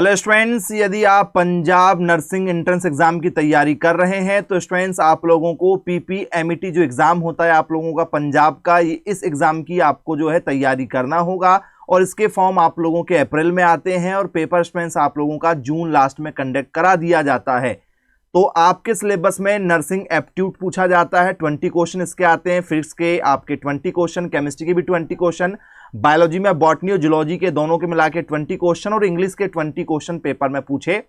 Hello students, यदि आप Punjab nursing entrance exam की तैयारी कर रहे हैं तो स्टूडेंट्स आप लोगों को पीपीएमईटी जो एग्जाम होता है आप लोगों का पंजाब का, इस एग्जाम की आपको जो है तैयारी करना होगा। और इसके फॉर्म आप लोगों के अप्रैल में आते हैं और पेपर स्टूडेंट्स आप लोगों का जून लास्ट में कंडक्ट करा दिया जाता है। तो आपके सिलेबस में नर्सिंग एप्टीट्यूड पूछा जाता है, 20 क्वेश्चन इसके आते हैं। फिजिक्स के आपके 20 क्वेश्चन, केमिस्ट्री के भी 20 क्वेश्चन, बायोलॉजी में बॉटनी और जूलॉजी के दोनों के मिला के 20 क्वेश्चन और इंग्लिश के 20 क्वेश्चन पेपर में पूछे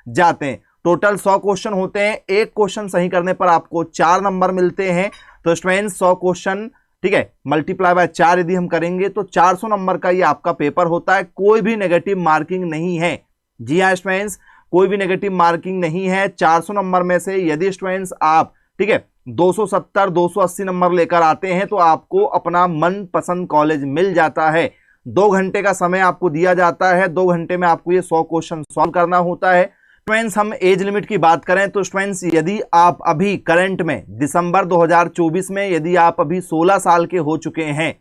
जाते हैं। टोटल 100 क्वेश्चन होते हैं। एक क्वेश्चन सही करने पर आपको 4 नंबर मिलते हैं। तो स्टूडेंट्स 100 क्वेश्चन, ठीक है, मल्टीप्लाई बाय 4 यदि हम करेंगे तो 400 नंबर का ये आपका पेपर होता है। कोई भी नेगेटिव मार्किंग नहीं है। जी हाँ स्टूडेंट्स, कोई भी नेगेटिव मार्किंग नहीं है। 400 नंबर में से यदि स्टूडेंट्स आप, ठीक है, 270 280 नंबर लेकर आते हैं तो आपको अपना मनपसंद कॉलेज मिल जाता है। 2 घंटे का समय आपको दिया जाता है। 2 घंटे में आपको ये 100 क्वेश्चन सॉल्व करना होता है। स्टूडेंट्स हम एज लिमिट की बात करें तो स्टूडेंट्स यदि आप अभी करंट में दिसंबर 2024 में यदि आप अभी 16 साल के हो चुके हैं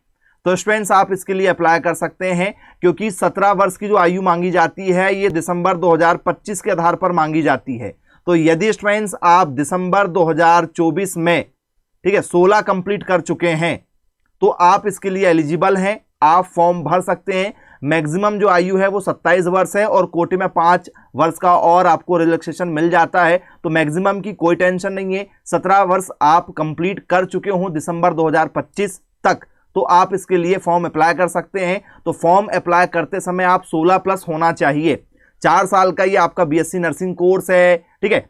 तो स्टूडेंट्स आप इसके लिए अप्लाई कर सकते हैं, क्योंकि 17 वर्ष की जो आयु मांगी जाती है ये दिसंबर 2025 के आधार पर मांगी जाती है। तो यदि स्टूडेंट्स आप दिसंबर 2024 में, ठीक है, 16 कंप्लीट कर चुके हैं तो आप इसके लिए एलिजिबल हैं, आप फॉर्म भर सकते हैं। मैक्सिमम जो आयु है वो 27 वर्ष है और कोटे में 5 वर्ष का और आपको रिलैक्सेशन मिल जाता है। तो मैक्सिमम की कोई टेंशन नहीं है। 17 वर्ष आप कंप्लीट कर चुके हो दिसंबर 2025 तक तो आप इसके लिए फॉर्म अप्लाई कर सकते हैं। तो फॉर्म अप्लाई करते समय आप 16 प्लस होना चाहिए। 4 साल का ये आपका बीएससी नर्सिंग कोर्स है, ठीक है।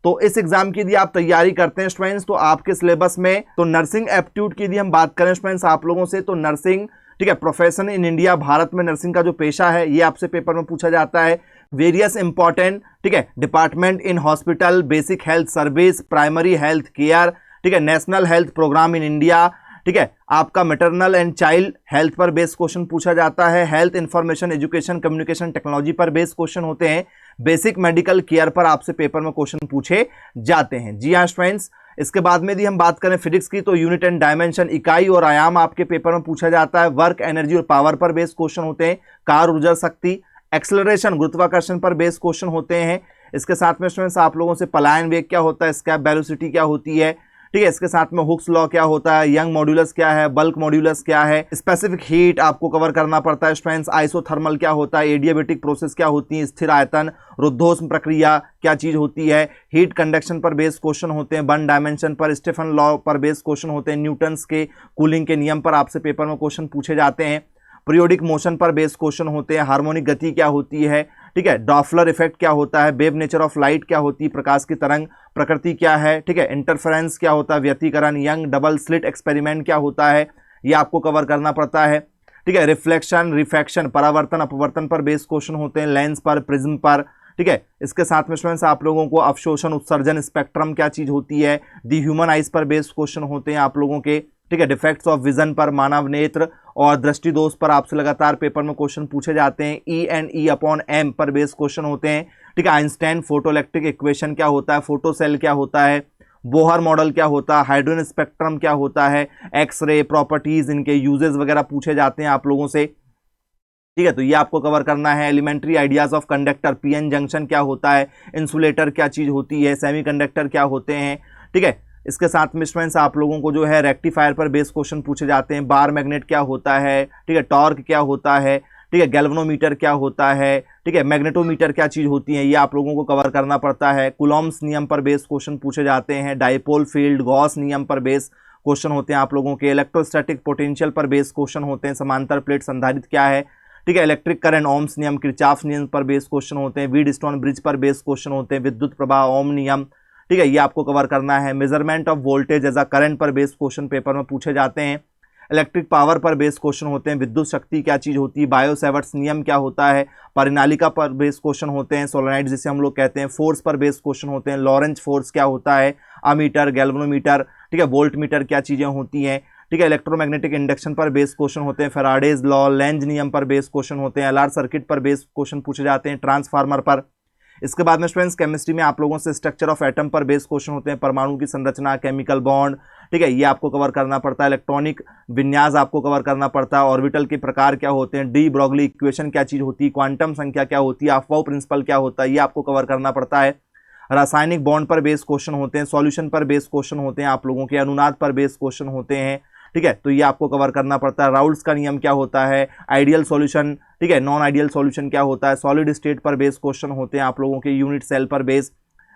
तो इस एग्जाम की यदि आप तैयारी करते हैं स्टूडेंट्स तो आपके सिलेबस में तो नर्सिंग एप्टीट्यूड की यदि हम बात करें स्टूडेंट्स आप लोगों से तो नर्सिंग, ठीक है, प्रोफेशन इन इंडिया, भारत में नर्सिंग का जो पेशा है ये आपसे पेपर में पूछा जाता है। वेरियस इंपॉर्टेंट, ठीक है, department in hospital, basic health service, primary health care, ठीक है, national health programme in India, ठीक है, आपका मैटरनल एंड चाइल्ड हेल्थ पर बेस्ड क्वेश्चन पूछा जाता है। Health information education communication technology पर बेस्ड क्वेश्चन होते हैं। बेसिक मेडिकल केयर पर आपसे पेपर में क्वेश्चन पूछे जाते हैं। जी हाँ स्टूडेंट्स, इसके बाद में यदि हम बात करें फिजिक्स की तो यूनिट एंड डायमेंशन, इकाई और आयाम आपके पेपर में पूछा जाता है। वर्क एनर्जी और पावर पर बेस्ड क्वेश्चन होते हैं। कार ऊर्जा शक्ति, एक्सेलरेशन गुरुत्वाकर्षण पर बेस्ड क्वेश्चन होते हैं। इसके साथ में स्टूडेंट्स आप लोगों से पलायन वेग क्या होता है, स्कैप वेलोसिटी क्या होती है, ठीक है, इसके साथ में हुक्स लॉ क्या होता है, यंग मॉड्यूलस क्या है, बल्क मॉड्यूलस क्या है, स्पेसिफिक हीट आपको कवर करना पड़ता है स्टूडेंट्स, आइसोथर्मल क्या होता है, एडियाबेटिक प्रोसेस क्या होती है, स्थिर आयतन, रुद्धोष्म प्रक्रिया क्या चीज होती है, हीट कंडक्शन पर बेस्ड क्वेश्चन होते हैं, वन डायमेंशन पर, स्टीफन लॉ पर बेस्ड क्वेश्चन होते हैं, न्यूटन्स के कूलिंग के नियम पर आपसे पेपर में क्वेश्चन पूछे जाते हैं, पीरियोडिक मोशन पर बेस्ड क्वेश्चन होते हैं, हार्मोनिक गति क्या होती है, ठीक है, डॉपलर इफेक्ट क्या होता है, वेव नेचर ऑफ लाइट क्या होती है, प्रकाश की तरंग प्रकृति क्या है, ठीक है, इंटरफेरेंस क्या होता है, व्यतिकरण, यंग डबल स्लिट एक्सपेरिमेंट क्या होता है, ये आपको कवर करना पड़ता है, ठीक है, रिफ्लेक्शन रिफ्रैक्शन परावर्तन अपवर्तन पर बेस्ड क्वेश्चन होते हैं, लेंस पर, प्रिज्म पर, ठीक है। इसके साथ में स्टूडेंट्स आप लोगों को अवशोषण उत्सर्जन स्पेक्ट्रम क्या चीज होती है, दी ह्यूमन आइज पर बेस्ड क्वेश्चन होते हैं आप लोगों के, ठीक है, डिफेक्ट्स ऑफ विजन पर, मानव नेत्र और दृष्टि दोष पर आपसे लगातार पेपर में क्वेश्चन पूछे जाते हैं। E and E upon M पर बेस्ड क्वेश्चन होते हैं, ठीक है, आइंस्टाइन फोटोइलेक्ट्रिक इक्वेशन क्या होता है, फोटोसेल क्या होता है, बोहर मॉडल क्या होता है, हाइड्रोजन स्पेक्ट्रम क्या होता है, एक्सरे प्रॉपर्टीज, इनके यूजेस वगैरह पूछे जाते हैं आप लोगों से, ठीक है। तो ये आपको कवर करना है। Elementary ideas of conductor, PN junction क्या होता है, इंसुलेटर क्या चीज होती है, सेमीकंडक्टर क्या होते हैं, ठीक है। इसके साथ में स्टूडेंट्स आप लोगों को जो है रेक्टिफायर पर बेस्ड क्वेश्चन पूछे जाते हैं। बार मैग्नेट क्या होता है, ठीक है, टॉर्क क्या होता है, ठीक है, गैल्वेनोमीटर क्या होता है, ठीक है, मैग्नेटोमीटर क्या चीज होती है, ये आप लोगों को कवर करना पड़ता है। कुलॉम्स नियम पर बेस्ड क्वेश्चन पूछे जाते हैं। डाइपोल फील्ड, गॉस नियम पर बेस्ड क्वेश्चन होते हैं आप लोगों के। इलेक्ट्रोस्टैटिक पोटेंशियल पर बेस्ड क्वेश्चन होते हैं। समांतर प्लेट संधारित्र क्या है, ठीक है, इलेक्ट्रिक करंट, ओम्स नियम, किरचॉफ नियम पर बेस्ड क्वेश्चन होते हैं। व्हीटस्टोन ब्रिज पर बेस्ड क्वेश्चन होते हैं। विद्युत प्रवाह, ओम नियम, ठीक है, ये आपको कवर करना है। Measurement of voltage as a current पर बेस्ड क्वेश्चन पेपर में पूछे जाते हैं। इलेक्ट्रिक पावर पर बेस्ड क्वेश्चन होते हैं। विद्युत शक्ति क्या चीज होती है, बायो सेवर्ट्स नियम क्या होता है, परिनालिका पर बेस्ड क्वेश्चन होते हैं, सोलेनाइड जिसे हम लोग कहते हैं। फोर्स पर बेस्ड क्वेश्चन होते हैं। लॉरेंज फोर्स क्या होता है, अमीटर, गैल्वेनोमीटर, ठीक है, वोल्ट मीटर क्या चीजें होती हैं, ठीक है, इलेक्ट्रोमैग्नेटिक इंडक्शन पर बेस्ड क्वेश्चन होते हैं। फेराडेज लॉ, लेंज नियम पर बेस्ड क्वेश्चन होते हैं। एलआर सर्किट पर बेस्ड क्वेश्चन पूछे जाते हैं। ट्रांसफार्मर पर, इसके बाद में स्टूडेंट्स केमिस्ट्री में आप लोगों से स्ट्रक्चर ऑफ एटम पर बेस्ड क्वेश्चन होते हैं, परमाणु की संरचना, केमिकल बॉन्ड, ठीक है, ये आपको कवर करना पड़ता है। इलेक्ट्रॉनिक विन्यास आपको कवर करना पड़ता है। ऑर्बिटल के प्रकार क्या होते हैं, डी ब्रोगली इक्वेशन क्या चीज होती है, क्वांटम संख्या क्या होती है, अफबाउ प्रिंसिपल क्या होता है, ये आपको कवर करना पड़ता है। रासायनिक बॉन्ड पर बेस्ड क्वेश्चन होते हैं, सॉल्यूशन पर बेस्ड क्वेश्चन होते हैं आप लोगों के, अनुनाद पर बेस्ड क्वेश्चन होते हैं, ठीक है, तो ये आपको कवर करना पड़ता है। राउल्ट्स का नियम क्या होता है, आइडियल सॉल्यूशन, ठीक है, नॉन आइडियल सॉल्यूशन क्या होता है, सॉलिड स्टेट पर बेस्ड क्वेश्चन होते हैं आप लोगों के, यूनिट सेल पर बेस्ड,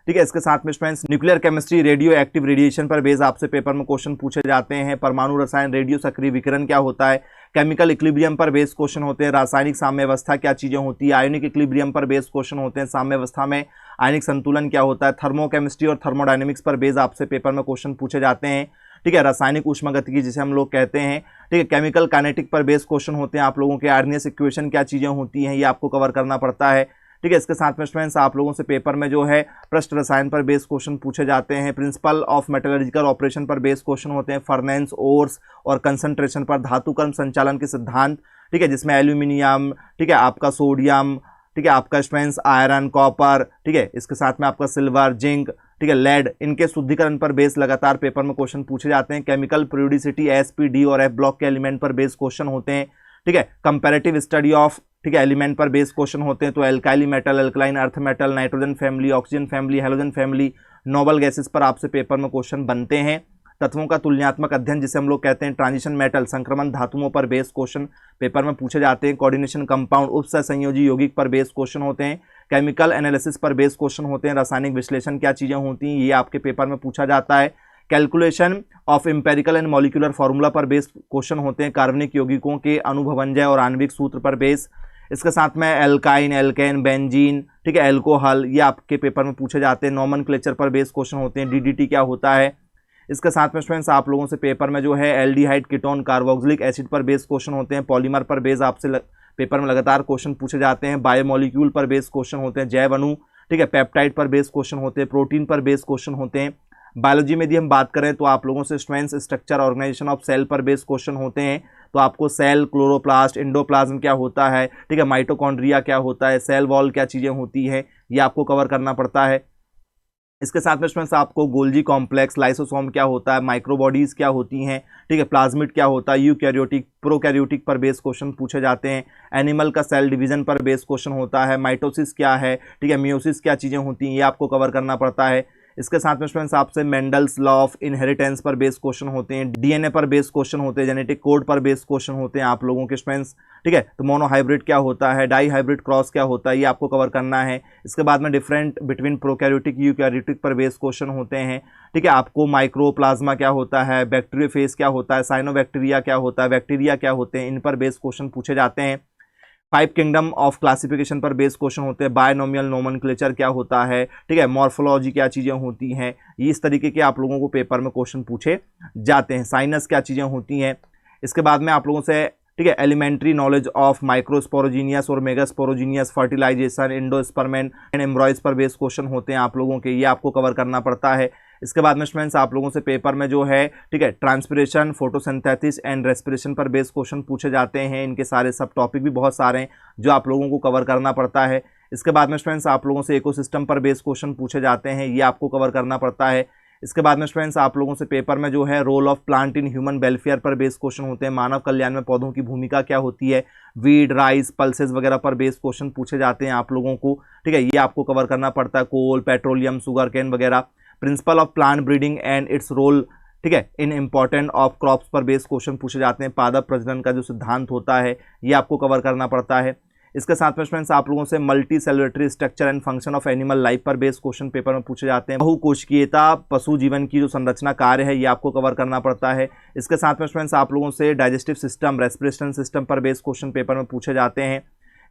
ठीक है। इसके साथ में students nuclear chemistry, radio active radiation पर बेस्ड आपसे पेपर में क्वेश्चन पूछे जाते हैं। परमाणु रसायन, रेडियो सक्रिय विकिरण क्या होता है, केमिकल इक्विलिब्रियम पर बेस्ड क्वेश्चन होते हैं। रासायनिक साम्यावस्था क्या चीजें होती है, आयोनिक इक्विलिब्रियम पर बेस्ड क्वेश्चन होते हैं। साम्यावस्था में आयनिक संतुलन क्या होता है। थर्मोकेमिस्ट्री और थर्मोडायनेमिक्स पर बेस्ड आपसे पेपर में क्वेश्चन पूछे जाते हैं, ठीक है। रासायनिक ऊष्मागतिकी जिसे हम लोग कहते हैं, ठीक है। केमिकल काइनेटिक पर बेस्ड क्वेश्चन होते हैं आप लोगों के। आर्नियस इक्वेशन क्या चीजें होती हैं, ये आपको कवर करना पड़ता है, ठीक है। इसके साथ में स्टूडेंट्स आप लोगों से पेपर में जो है पृष्ठ रसायन पर बेस्ड क्वेश्चन पूछे जाते हैं। प्रिंसिपल ऑफ मेटलर्जिकल ऑपरेशन पर बेस्ड क्वेश्चन होते हैं। फर्नेंस, ओर्स और कंसंट्रेशन पर, धातु कर्म संचालन के सिद्धांत, ठीक है, जिसमें एल्यूमिनियम, ठीक है, आपका सोडियम, ठीक है, आपका स्टूडेंट्स आयरन, कॉपर, ठीक है, इसके साथ में आपका सिल्वर, जिंक, ठीक है, लेड, इनके शुद्धिकरण पर बेस लगातार पेपर में क्वेश्चन पूछे जाते हैं। केमिकल प्रियोडिसिटी, एसपी, डी और एफ ब्लॉक के एलिमेंट पर बेस्ड क्वेश्चन होते हैं, ठीक है। कंपैरेटिव स्टडी ऑफ, ठीक है, एलिमेंट पर बेस्ड क्वेश्चन होते हैं। तो alkali metal, alkaline earth metal, nitrogen family, oxygen family, halogen family, noble gases पर आपसे पेपर में क्वेश्चन बनते हैं। तत्वों का तुलनात्मक अध्ययन जिसे हम लोग कहते हैं, ट्रांजिशन मेटल, संक्रमण धातुओं पर बेस्ड क्वेश्चन पेपर में पूछे जाते हैं। कोऑर्डिनेशन कंपाउंड, उपसहसंयोजी यौगिक पर बेस्ड क्वेश्चन होते हैं। केमिकल एनालिसिस पर बेस्ड क्वेश्चन होते हैं। रासायनिक विश्लेषण क्या चीजें होती हैं, ये आपके पेपर में पूछा जाता है। Calculation of empirical and molecular formula पर बेस्ड क्वेश्चन होते हैं। कार्बनिक यौगिकों के अनुभवंजय और आणविक सूत्र पर बेस्ड। इसके साथ में एल्काइन, एल्केन, बेंजीन, ठीक है, एल्कोहल, ये आपके पेपर में पूछे जाते हैं। नॉमेनक्लेचर पर बेस्ड क्वेश्चन होते हैं। डीडीटी क्या होता है। इसके साथ में स्टूडेंट्स आप लोगों से पेपर में जो है एल्डिहाइड, कीटोन, कार्बोक्सिलिक एसिड पर बेस्ड क्वेश्चन होते हैं। पॉलीमर पर बेस्ड आपसे पेपर में लगातार क्वेश्चन पूछे जाते हैं। बायोमोलिक्यूल पर बेस्ड क्वेश्चन होते हैं, जैव अणु, ठीक है, पेप्टाइड पर बेस्ड क्वेश्चन होते हैं। प्रोटीन पर बेस्ड क्वेश्चन होते हैं। बायोलॉजी में यदि हम बात करें तो आप लोगों से strength, structure, organisation of cell पर बेस्ड क्वेश्चन होते हैं। तो आपको सेल, क्लोरोप्लास्ट, एंडोप्लाज्म क्या होता है, ठीक है, माइटोकॉन्ड्रिया क्या होता है, सेल वॉल क्या चीजें होती हैं, ये आपको कवर करना पड़ता है। इसके साथ में स्टूडेंट्स आपको गोल्जी कॉम्प्लेक्स, लाइसोसोम क्या होता है, माइक्रोबॉडीज क्या होती हैं, ठीक है, प्लाज्मिड क्या होता है, यूकैरियोटिक, प्रोकैरियोटिक पर बेस्ड क्वेश्चन पूछे जाते हैं। एनिमल का सेल डिवीजन पर बेस्ड क्वेश्चन होता है। माइटोसिस क्या है, ठीक है, मियोसिस क्या चीज़ें होती हैं, ये आपको कवर करना पड़ता है। इसके साथ में स्टूडेंट्स आपसे मेंडल्स लॉ ऑफ इनहेरिटेंस पर बेस्ड क्वेश्चन होते हैं। डीएनए पर बेस्ड क्वेश्चन होते हैं। जेनेटिक कोड पर बेस्ड क्वेश्चन होते हैं आप लोगों के स्टूडेंट्स, ठीक है। तो मोनोहाइब्रिड क्या होता है, डाई हाइब्रिड क्रॉस क्या होता है, ये आपको कवर करना है। इसके बाद में डिफरेंट बिटवीन प्रोकैरियोटिक, यूकैरियोटिक पर बेस्ड क्वेश्चन होते हैं, ठीक है। आपको माइक्रोप्लाज्मा क्या होता है, बैक्टीरियोफेज क्या होता है, साइनोबैक्टीरिया क्या होता है, बैक्टीरिया क्या होते हैं, इन पर बेस्ड क्वेश्चन पूछे जाते हैं। 5 किंगडम ऑफ क्लासिफिकेशन पर बेस्ड क्वेश्चन होते हैं। बायनोमियल नोमेनक्लेचर क्या होता है, ठीक है, मॉर्फोलॉजी क्या चीज़ें होती हैं, ये इस तरीके के आप लोगों को पेपर में क्वेश्चन पूछे जाते हैं। साइनस क्या चीज़ें होती हैं। इसके बाद में आप लोगों से, ठीक है, एलिमेंट्री नॉलेज ऑफ माइक्रोस्पोरोजीनियस और मेगास्पोरोजीनियस, फर्टिलाइजेशन, एंडोस्पर्मेन एंड एम्ब्रॉयज पर बेस्ड क्वेश्चन होते हैं आप लोगों के, ये आपको कवर करना पड़ता है। इसके बाद में स्टूडेंट्स आप लोगों से पेपर में जो है, ठीक है, ट्रांसपिरेशन, फोटोसिंथेसिस एंड रेस्पिरेशन पर बेस्ड क्वेश्चन पूछे जाते हैं। इनके सारे सब टॉपिक भी बहुत सारे हैं जो आप लोगों को कवर करना पड़ता है। इसके बाद में स्टूडेंट्स आप लोगों से इकोसिस्टम पर बेस्ड क्वेश्चन पूछे जाते हैं, ये आपको कवर करना पड़ता है। इसके बाद में स्टूडेंट्स आप लोगों से पेपर में जो है role of plant in human welfare पर बेस्ड क्वेश्चन होते हैं। मानव कल्याण में पौधों की भूमिका क्या होती है, वीड, राइस, पल्सेस वगैरह पर बेस्ड क्वेश्चन पूछे जाते हैं आप लोगों को, ठीक है, ये आपको कवर करना पड़ता है। कोल, पेट्रोलियम, शुगर केन वगैरह। Principle of plant breeding and its role, ठीक है, इन इंपॉर्टेंट ऑफ क्रॉप्स पर बेस्ड क्वेश्चन पूछे जाते हैं। पादप प्रजनन का जो सिद्धांत होता है, ये आपको कवर करना पड़ता है। इसके साथ में स्टूडेंट्स आप लोगों से multi cellular structure and function of animal life पर बेस्ड क्वेश्चन पेपर में पूछे जाते हैं। बहुकोशिकीयता, पशु जीवन की जो संरचना कार्य है, ये आपको कवर करना पड़ता है। इसके साथ में स्टूडेंट्स आप लोगों से डाइजेस्टिव सिस्टम, रेस्पिरेशन सिस्टम पर बेस्ड क्वेश्चन पेपर में पूछे जाते हैं।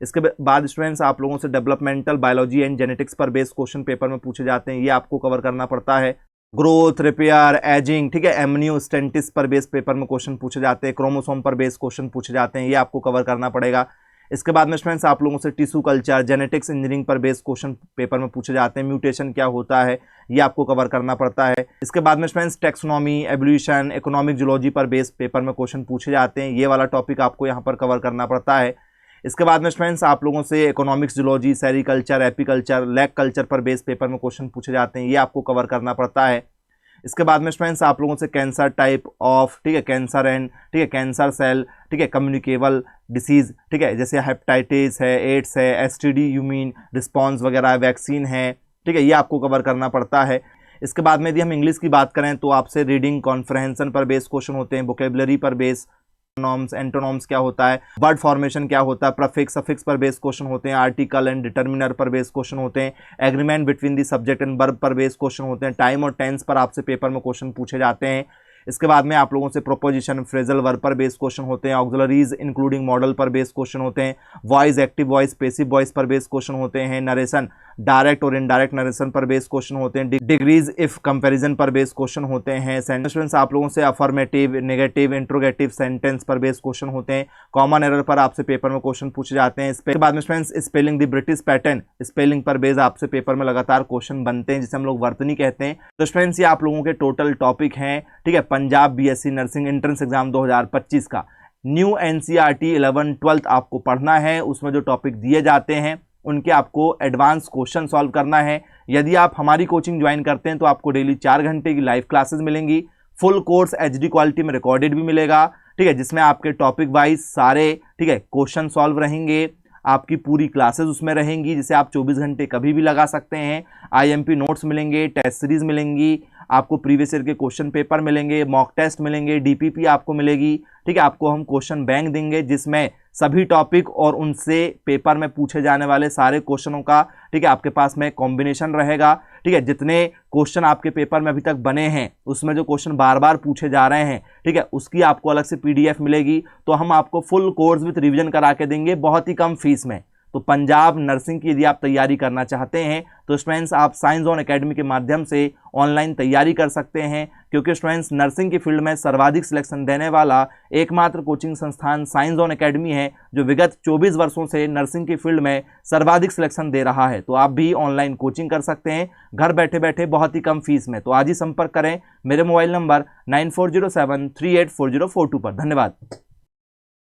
इसके बाद स्टूडेंट्स आप लोगों से डेवलपमेंटल बायोलॉजी एंड जेनेटिक्स पर बेस्ड क्वेश्चन पेपर में पूछे जाते हैं, ये आपको कवर करना पड़ता है। ग्रोथ, रिपेयर, एजिंग, ठीक है, एमनियोस्टेंटिस पर बेस्ड पेपर में क्वेश्चन पूछे जाते हैं। क्रोमोसोम पर बेस्ड क्वेश्चन पूछे जाते हैं, ये आपको कवर करना पड़ेगा। इसके बाद में स्टूडेंट्स आप लोगों से टिश्यू कल्चर, जेनेटिक्स इंजीनियरिंग पर बेस्ड क्वेश्चन पेपर में पूछे जाते हैं। म्यूटेशन क्या होता है, ये आपको कवर करना पड़ता है। इसके बाद में students taxonomy, evolution, economic zoology पर बेस्ड पेपर में क्वेश्चन पूछे जाते हैं, ये वाला टॉपिक आपको यहाँ पर कवर करना पड़ता है। इसके बाद में स्टूडेंट्स आप लोगों से economics, zoology, sericulture, apiculture, lag culture पर बेस पेपर में क्वेश्चन पूछे जाते हैं, ये आपको कवर करना पड़ता है। इसके बाद में स्टूडेंट्स आप लोगों से कैंसर टाइप ऑफ, ठीक है, कैंसर एंड, ठीक है, कैंसर सेल, ठीक है, कम्युनिकेबल डिसीज, ठीक है, जैसे हेपेटाइटिस है, एड्स है, एसटीडी यूमीन रिस्पॉन्स वगैरह, वैक्सीन है, ठीक है, ये आपको कवर करना पड़ता है। इसके बाद में यदि हम इंग्लिश की बात करें तो आपसे रीडिंग कॉन्फ्रेंशन पर बेस क्वेश्चन होते हैं, वोकेबलरी पर बेस, नॉर्म्स, एंटोनॉम्स क्या होता है, वर्ड फॉर्मेशन क्या होता है, प्रीफिक्स, सफिक्स पर बेस क्वेश्चन होते हैं, आर्टिकल एंड डिटर्मिनर पर बेस क्वेश्चन होते हैं, agreement between the subject and verb पर बेस क्वेश्चन होते हैं, टाइम और टेंस पर आपसे पेपर में क्वेश्चन पूछे जाते हैं। इसके बाद में आप लोगों से प्रोपोजिशन, फ्रेजल वर्ब पर बेस क्वेश्चन होते हैं, ऑक्सिलरीज इंक्लूडिंग मॉडल पर बेस क्वेश्चन होते हैं, voice, active voice, passive voice पर बेस क्वेश्चन होते हैं, नरेशन, डायरेक्ट और इनडायरेक्ट नरेशन पर बेस क्वेश्चन होते हैं, डिग्रीज इफ कंपैरिजन पर बेस क्वेश्चन होते हैं, सेंटेंस आप लोगों से अफर्मेटिव, नेगेटिव, इंट्रोगेटिव सेंटेंस पर बेस क्वेश्चन होते हैं, कॉमन एरर पर आपसे पेपर में क्वेश्चन पूछे जाते हैं। इसके बाद में students spelling the British pattern, spelling पर बेस आपसे पेपर में लगातार क्वेश्चन बनते हैं, जिसे हम लोग वर्तनी कहते हैं। तो स्टूडेंट्स ये आप लोगों के टोटल टॉपिक हैं, ठीक है, Punjab BSc nursing entrance exam 2025 का न्यू एनसीईआरटी 11-12 आपको पढ़ना है। उसमें जो टॉपिक दिए जाते हैं उनके आपको एडवांस क्वेश्चन सॉल्व करना है। यदि आप हमारी कोचिंग ज्वाइन करते हैं तो आपको डेली 4 घंटे की लाइव क्लासेस मिलेंगी, फुल कोर्स एचडी क्वालिटी में रिकॉर्डेड भी मिलेगा, ठीक है, जिसमें आपके टॉपिक वाइज सारे, ठीक है, क्वेश्चन सॉल्व रहेंगे, आपकी पूरी क्लासेस उसमें रहेंगी, जिसे आप 24 घंटे कभी भी लगा सकते हैं। आईएमपी नोट्स मिलेंगे, टेस्ट सीरीज मिलेंगी, आपको प्रीवियस ईयर के क्वेश्चन पेपर मिलेंगे, मॉक टेस्ट मिलेंगे, डीपीपी आपको मिलेगी, ठीक है, आपको हम क्वेश्चन बैंक देंगे जिसमें सभी टॉपिक और उनसे पेपर में पूछे जाने वाले सारे क्वेश्चनों का, ठीक है, आपके पास में कॉम्बिनेशन रहेगा, ठीक है, जितने क्वेश्चन आपके पेपर में अभी तक बने हैं उसमें जो क्वेश्चन बार बार पूछे जा रहे हैं, ठीक है, उसकी आपको अलग से पीडीएफ मिलेगी। तो हम आपको फुल कोर्स विद रिवीजन करा के देंगे बहुत ही कम फीस में। तो पंजाब नर्सिंग की यदि आप तैयारी करना चाहते हैं तो स्टूडेंट्स आप साइंस ज़ोन एकेडमी के माध्यम से ऑनलाइन तैयारी कर सकते हैं, क्योंकि स्टूडेंट्स नर्सिंग की फील्ड में सर्वाधिक सिलेक्शन देने वाला एकमात्र कोचिंग संस्थान साइंस ज़ोन एकेडमी है, जो विगत 24 वर्षों से नर्सिंग की फील्ड में सर्वाधिक सिलेक्शन दे रहा है। तो आप भी ऑनलाइन कोचिंग कर सकते हैं घर बैठे बैठे बहुत ही कम फीस में। तो आज ही संपर्क करें मेरे मोबाइल नंबर 9407384042 पर। धन्यवाद।